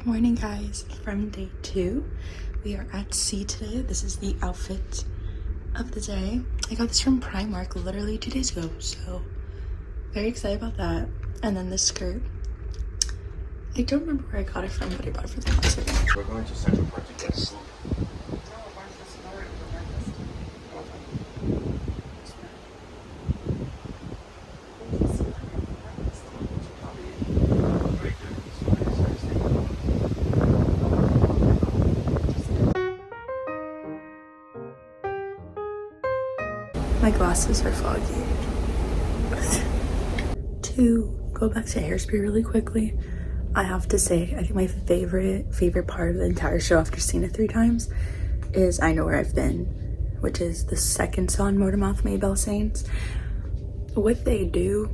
Morning guys, from day 2. We are at sea today. This is the outfit of the day. I got this from Primark literally 2 days ago, so very excited about that. And then this skirt, I don't remember where I got it from, but I bought it for the concert. We're going to Central Park to get food. My glasses are foggy. To go back to Hairspray really quickly, I have to say, I think my favorite part of the entire show after seeing it 3 times is I Know Where I've Been, which is the second song Motormouth Maybelle sings. What they do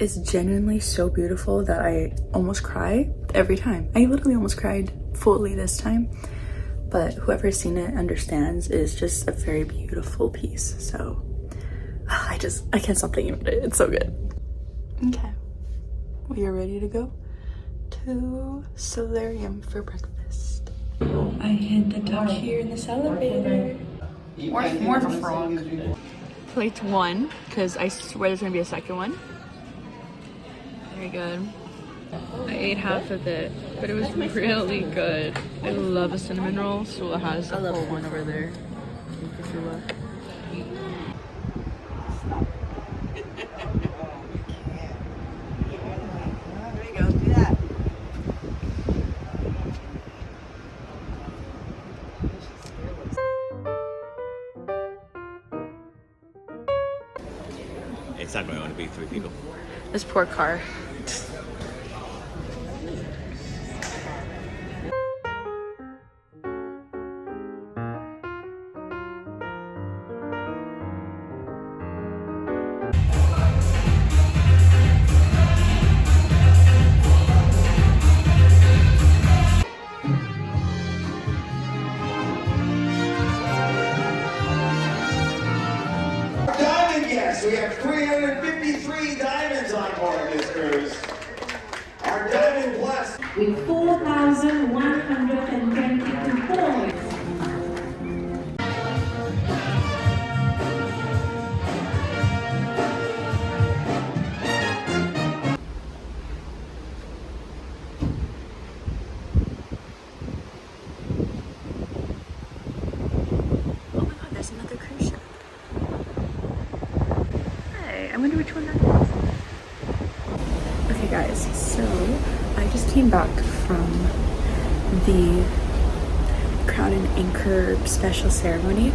is genuinely so beautiful that I almost cry every time. I literally almost cried fully this time. But whoever's seen it understands it is just a very beautiful piece. So I can't stop thinking about it. It's so good. Okay, we are ready to go to Solarium for breakfast. I hid the duck here in this elevator. More of a frog. Plate 1, because I swear there's gonna be a second one. Very good. I ate half of it, but it was really good. I love a cinnamon roll. Sula has a whole one over there. Thank you, Sula. There you go, do that. It's not going to be 3 people. This poor car. We have 353 diamonds on board this cruise. Our diamond plus. With 4,122 points. Oh my god, there's another cruise ship. I wonder which one that is. Okay guys, so I just came back from the Crown and Anchor special ceremony.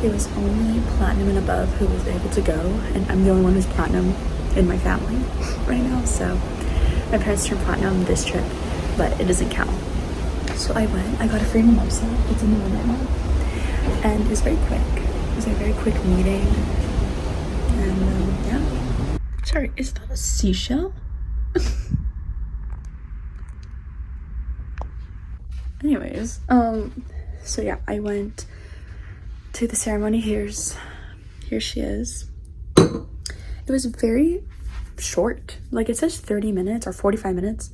It was only platinum and above who was able to go, and I'm the only one who's platinum in my family right now, so my parents turned platinum this trip, but it doesn't count. So I went, I got a free mimosa, it's in the room right now, and it was very quick. It was a very quick meeting. And yeah. Sorry, is that a seashell? Anyways, so yeah, I went to the ceremony. Here she is. It was very short. Like it says 30 minutes or 45 minutes.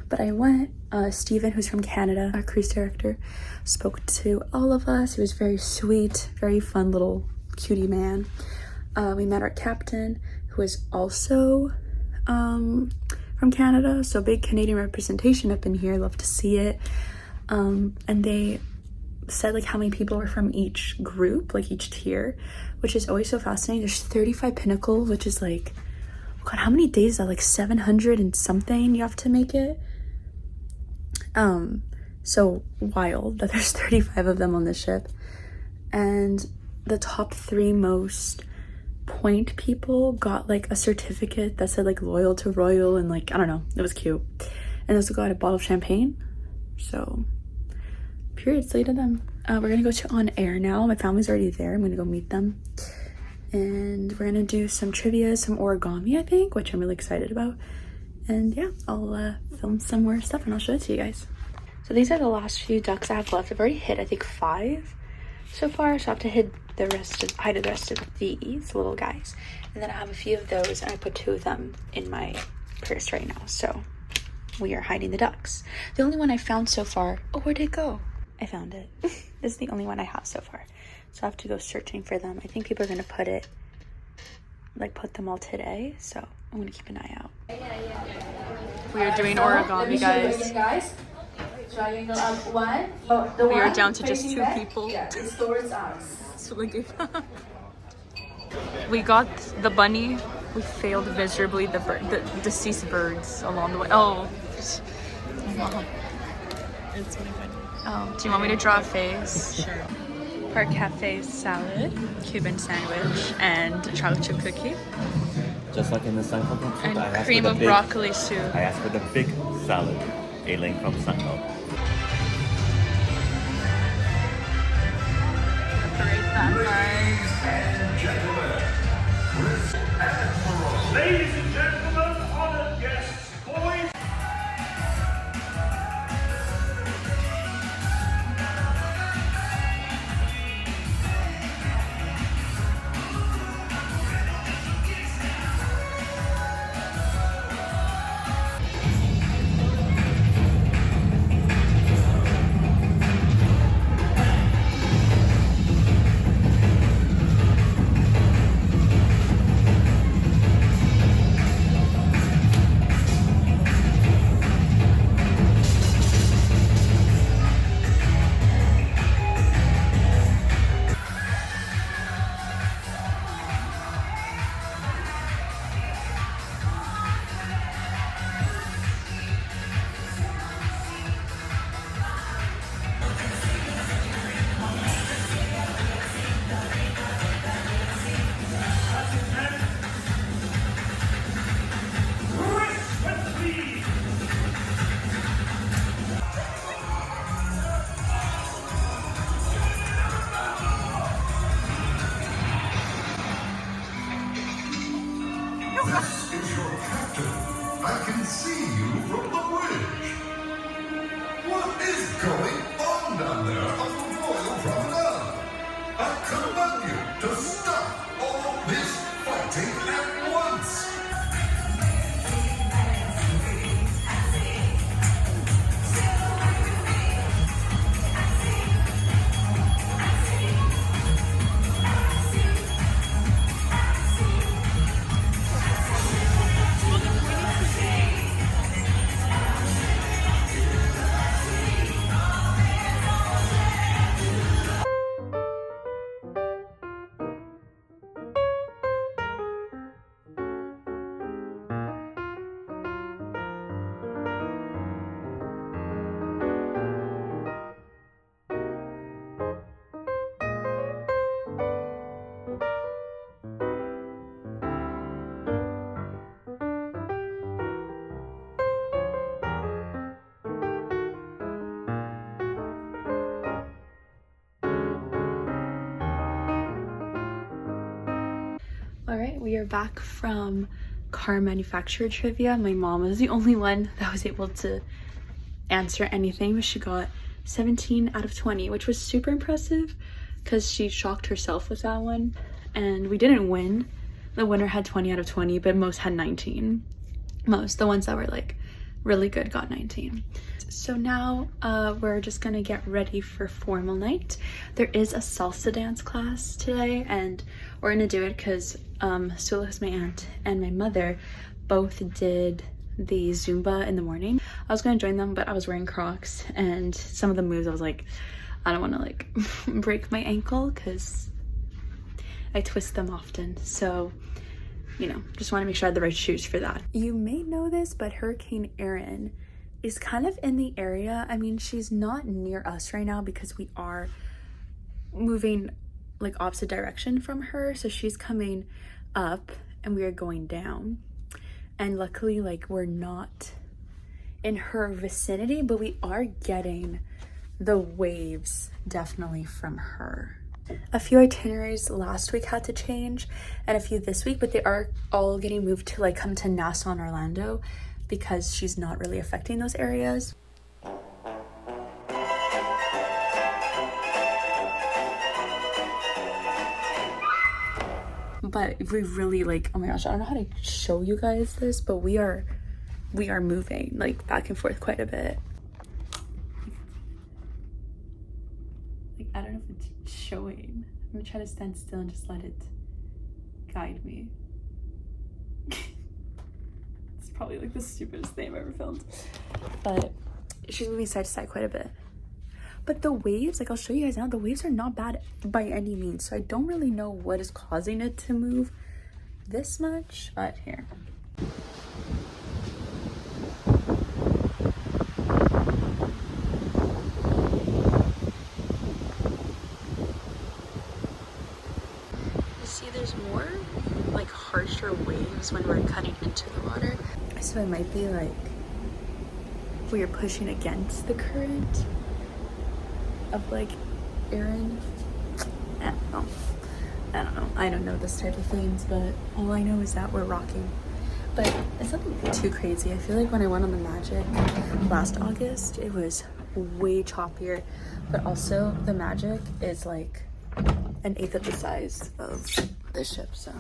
But I went, Steven, who's from Canada, our cruise director, spoke to all of us. He was very sweet, very fun little cutie man. We met our captain, who is also from Canada, so big Canadian representation up in here. Love to see it. And they said like how many people were from each group, like each tier, which is always so fascinating. There's 35 Pinnacle, which is like, God, how many days is that? Like 700 and something you have to make it. So wild that there's 35 of them on this ship. And the top 3 most point people got like a certificate that said like loyal to royal, and like I don't know, it was cute. And also got a bottle of champagne, so period, slay to them. We're gonna go to On Air now. My family's already there. I'm gonna go meet them, and we're gonna do some trivia, some origami I think, which I'm really excited about. And yeah, I'll film some more stuff and I'll show it to you guys. So these are the last few ducks I have left. I've already hit I think 5 so far, so I have to hide the rest of these little guys, and then I have a few of those, and I put 2 of them in my purse right now. So we are hiding the ducks. The only one I found so far, oh, where'd it go? I found it. This is the only one I have so far. So I have to go searching for them. I think people are gonna put them all today. So I'm gonna keep an eye out. We are doing origami, guys. Triangle up one. We are down to just 2 people. Yeah, it's towards us. We got the bunny. We failed miserably the deceased birds along the way. Oh, It's really funny. oh. Do you want me to draw a face? Sure. Park Cafe salad, Cuban sandwich, and chocolate chip cookie, Just like in the Seinfeld episode, I and asked cream for the of big, broccoli soup. I asked for the big salad, ailing from Seinfeld. Right back, guys. Ladies and gentlemen, honored guests, boys. This is your captain. I can see you from the bridge. What is going on down there on the Royal Promenade? I command you to stop all this fighting at once. All right, we are back from car manufacturer trivia. My mom was the only one that was able to answer anything, but she got 17 out of 20, which was super impressive because she shocked herself with that one. And we didn't win. The winner had 20 out of 20, but most had 19. Most, the ones that were like really good, got 19. So now we're just gonna get ready for formal night. There is a salsa dance class today, and we're gonna do it because Sula's my aunt and my mother both did the Zumba in the morning. I was gonna join them, but I was wearing Crocs, and some of the moves I was like, I don't want to like break my ankle because I twist them often. So, you know, just want to make sure I had the right shoes for that. You may know this, but Hurricane Erin is kind of in the area. I mean, she's not near us right now because we are moving like opposite direction from her. So she's coming up and we are going down. And luckily, like, we're not in her vicinity, but we are getting the waves definitely from her. A few itineraries last week had to change and a few this week, but they are all getting moved to like come to Nassau and Orlando because she's not really affecting those areas. But we really like, oh my gosh, I don't know how to show you guys this, but we are we are moving like back and forth quite a bit. Like, I don't know if it's showing. I'm gonna try to stand still and just let it guide me. It's probably like the stupidest thing I've ever filmed. But she's moving side to side quite a bit. But the waves, like I'll show you guys now, the waves are not bad by any means. So I don't really know what is causing it to move this much, but here. See, there's more like harsher waves when we're cutting into the water. So it might be like we're pushing against the current of like Erin. I don't know. I don't know this type of things, but all I know is that we're rocking. But it's nothing too crazy. I feel like when I went on the Magic last August, it was way choppier. But also the Magic is like an eighth of the size of this ship, so.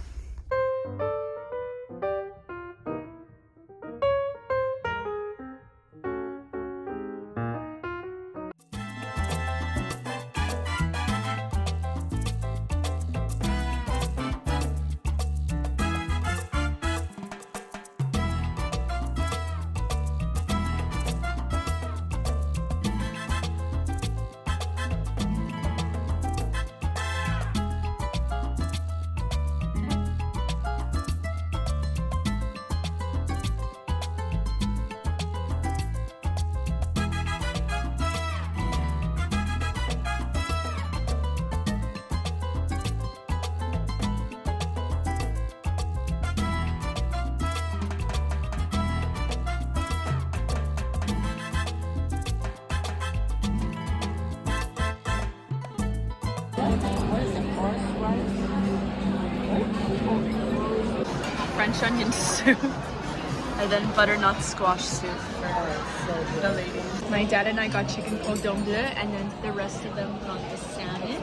French onion soup and then butternut squash soup for the ladies. My dad and I got chicken cordon bleu, and then the rest of them got the salmon,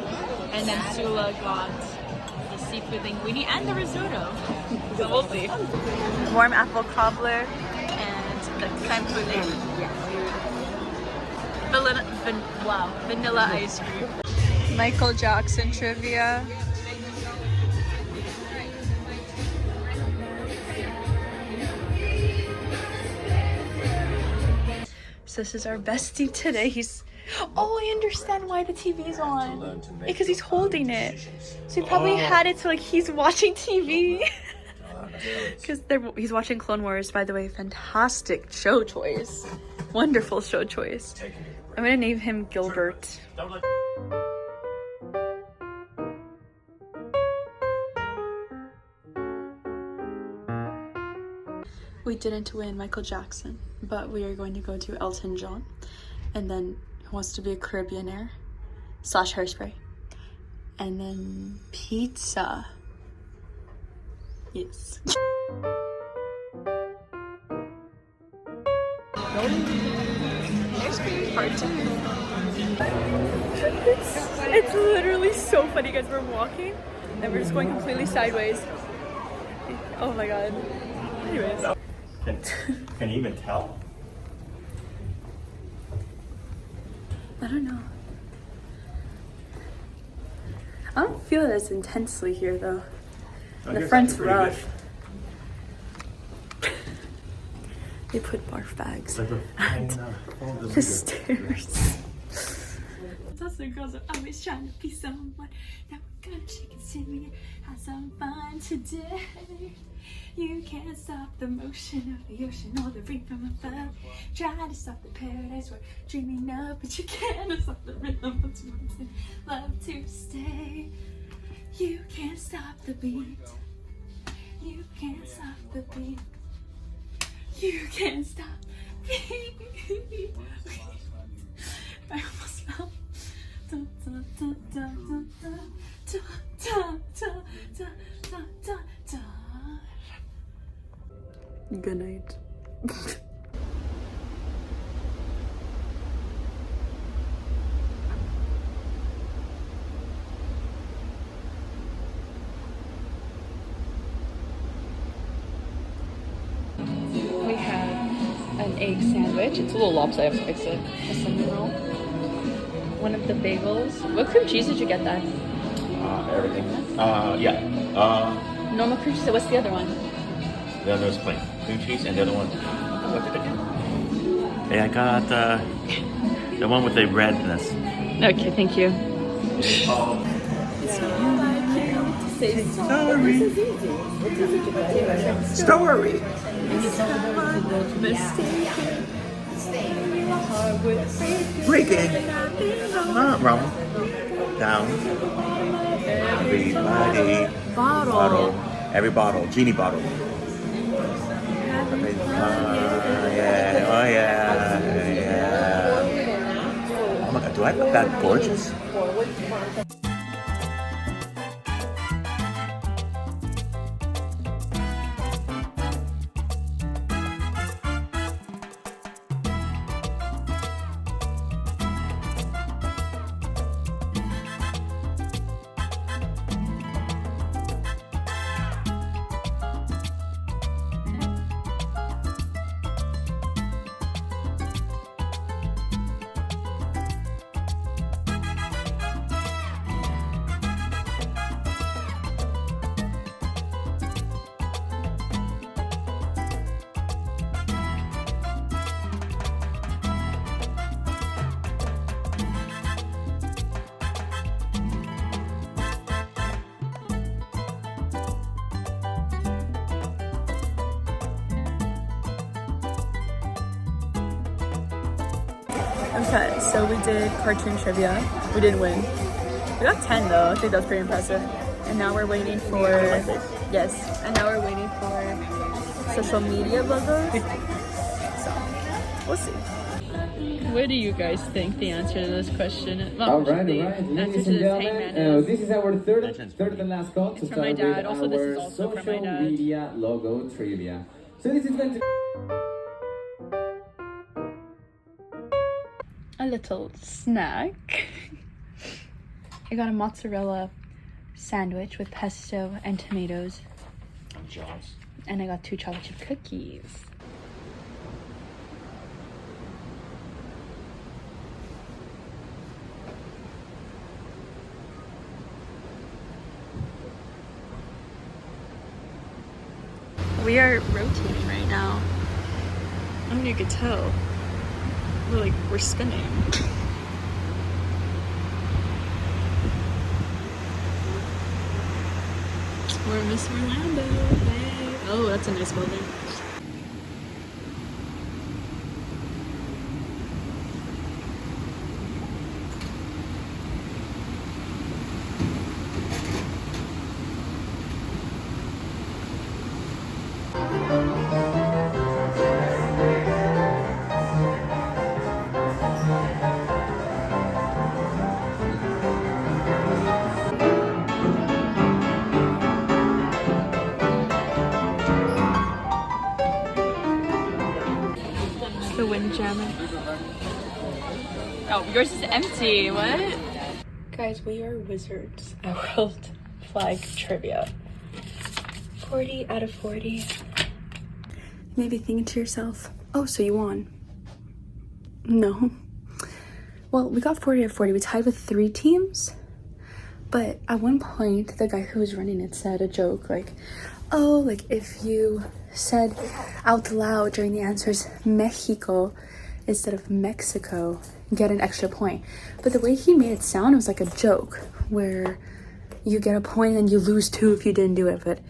and then Sula got the seafood linguine and the risotto. So we'll see. Warm apple cobbler and the crème brûlée. Vanilla ice cream. Michael Jackson trivia. So this is our bestie today. Oh, I understand why the TV's on. Because he's holding it. So he probably had it so like he's watching TV. Because he's watching Clone Wars, by the way. Fantastic show choice. Wonderful show choice. I'm gonna name him Gilbert. We didn't win Michael Jackson, but we are going to go to Elton John, and then Who Wants to Be a Caribbeanaire / Hairspray, and then pizza. Yes. Hairspray part 2. It's literally so funny, guys. We're walking and we're just going completely sideways. Oh my god. Anyways. Can you even tell? I don't know. I don't feel it as intensely here though. The front's rough. They put barf bags at the stairs. The girls are always trying to be someone. Now we're gonna shake and sing and have some fun today. You can't stop the motion of the ocean or the ring from above. Try to stop the paradise we're dreaming of, but you can't stop the rhythm of wanting love to stay. You can't stop the beat. You can't stop the beat. You can't stop the beat. I almost fell. Good night. We have an egg sandwich. It's a little lopsided, I have to fix it. A cinnamon roll. One of the bagels. What cream cheese did you get that? Everything. Yeah. Normal cream cheese. What's the other one? The other was plain cream cheese, and the other one. What did I get? Hey, I got the one with the redness. Okay, thank you. Story. Breaking. Wrong. Down. Everybody. Bottle. Every bottle. Genie bottle. Yeah. Oh yeah. Yeah. Oh my God. Do I look that gorgeous? Okay, so we did cartoon trivia. We didn't win. We got 10 though. I think that's pretty impressive. And now we're waiting for and now we're waiting for social media logos. So we'll see. What do you guys think the answer to this question? All right. Ladies and gentlemen, this is our third and last call to It's from my celebrate dad. Also, this is our also from my social dad. media logo trivia. So this is going to A little snack. I got a mozzarella sandwich with pesto and tomatoes. I'm jealous. And I got 2 chocolate chip cookies. We are rotating right now. I don't know if you could tell. We're spinning. We're Miss Orlando. Hey. Oh, that's a nice building. The windjammer. Oh, yours is empty. What? Guys, we are wizards at World Flag Trivia. 40 out of 40. Maybe thinking to yourself, oh, so you won. No. Well, we got 40 out of 40. We tied with 3 teams. But at one point, the guy who was running it said a joke like, oh, like if you said out loud during the answers Mexico instead of Mexico, get an extra point. But the way he made it sound, it was like a joke where you get a point and you lose 2 if you didn't do it. But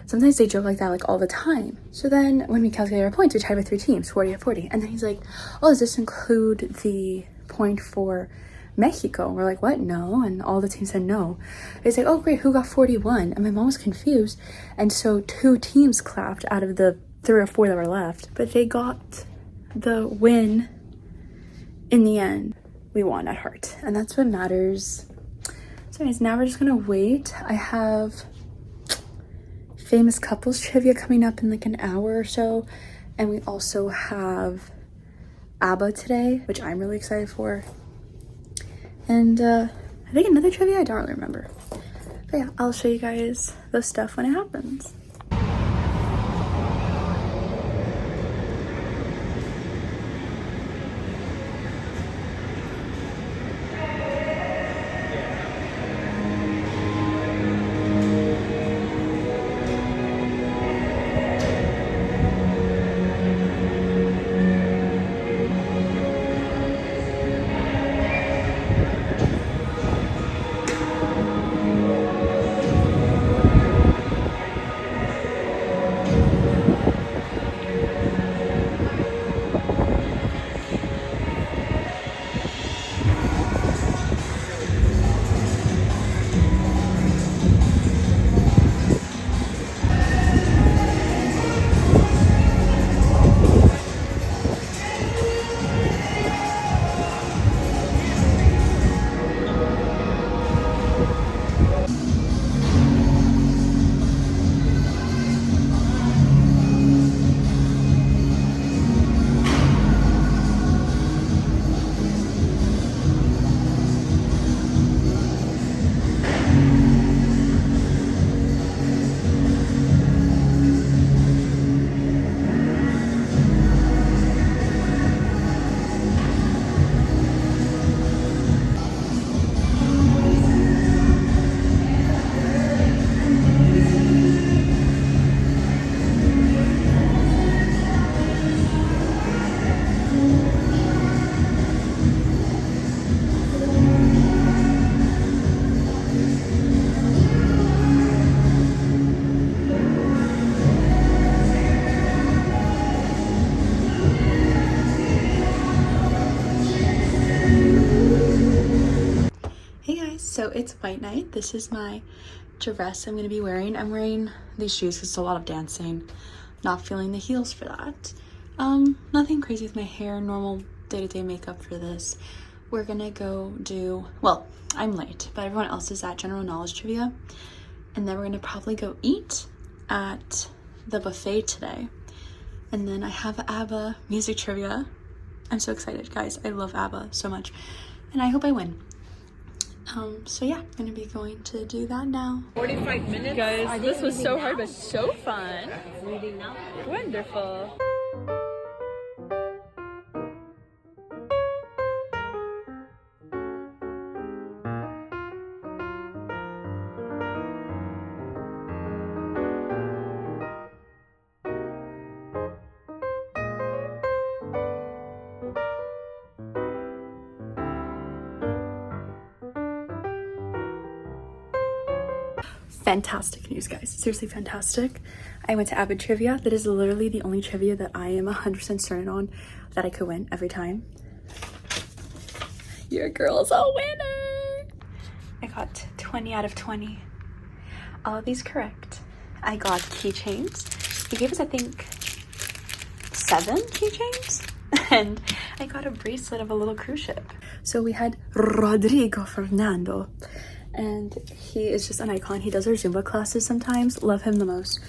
sometimes they joke like that like all the time. So then when we calculated our points, we tied with 3 teams, 40 out of 40. And then he's like, oh, does this include the point for Mexico? And we're like, what? No. And all the teams said no. He's like, oh great, who got 41? And my mom was confused, and so 2 teams clapped out of the 3 or 4 that were left, but they got the win in the end. We won at heart, and that's what matters. So anyways, now we're just gonna wait. I have famous couples trivia coming up in like an hour or so, and we also have ABBA today, which I'm really excited for. And I think another trivia, I don't really remember. But yeah, I'll show you guys the stuff when it happens. So it's fight night. This is my dress I'm gonna be wearing. I'm wearing these shoes because it's a lot of dancing. Not feeling the heels for that. Nothing crazy with my hair, normal day-to-day makeup for this. We're gonna go do, well, I'm late, but everyone else is at general knowledge trivia. And then we're gonna probably go eat at the buffet today. And then I have ABBA music trivia. I'm so excited, guys. I love ABBA so much. And I hope I win. So yeah, I'm gonna be going to do that now. 45 minutes. Guys, this was so hard, but so fun. Wonderful. Fantastic news, guys. Seriously fantastic. I went to ABBA trivia. That is literally the only trivia that I am 100% certain on that I could win every time. Your girl's a winner. I got 20 out of 20. All of these correct. I got keychains. He gave us, I think, 7 keychains. And I got a bracelet of a little cruise ship. So we had Rodrigo Fernando. And he is just an icon. He does our Zumba classes sometimes. Love him the most.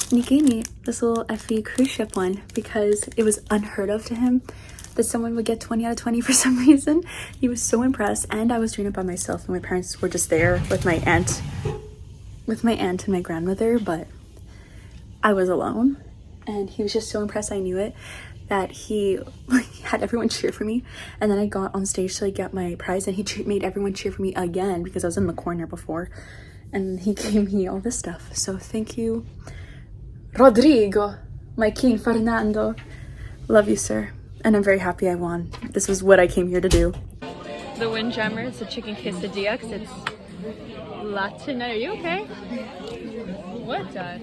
And he gave me this little FE cruise ship one because it was unheard of to him that someone would get 20 out of 20 for some reason. He was so impressed, and I was doing it by myself, and my parents were just there with my aunt and my grandmother, but I was alone, and he was just so impressed. I knew it, that he had everyone cheer for me. And then I got on stage to get my prize, and he made everyone cheer for me again because I was in the corner before, and he gave me all this stuff. So thank you, Rodrigo, my king Fernando. Love you, sir. And I'm very happy I won. This was what I came here to do. The Windjammer, it's a chicken quesadilla because it's Latin. Are you okay? What, Dad?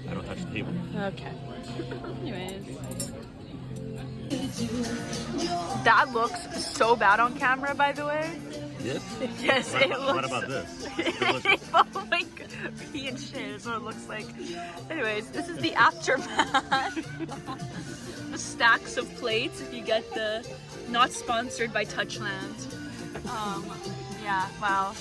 I don't touch the table. Okay. Anyways. That looks so bad on camera, by the way. Yes? Yes, it looks. What about this? Oh my god, pee and shit is what it looks like. Anyways, this is the aftermath. The stacks of plates, if you get the, not sponsored by Touchland. Yeah, wow.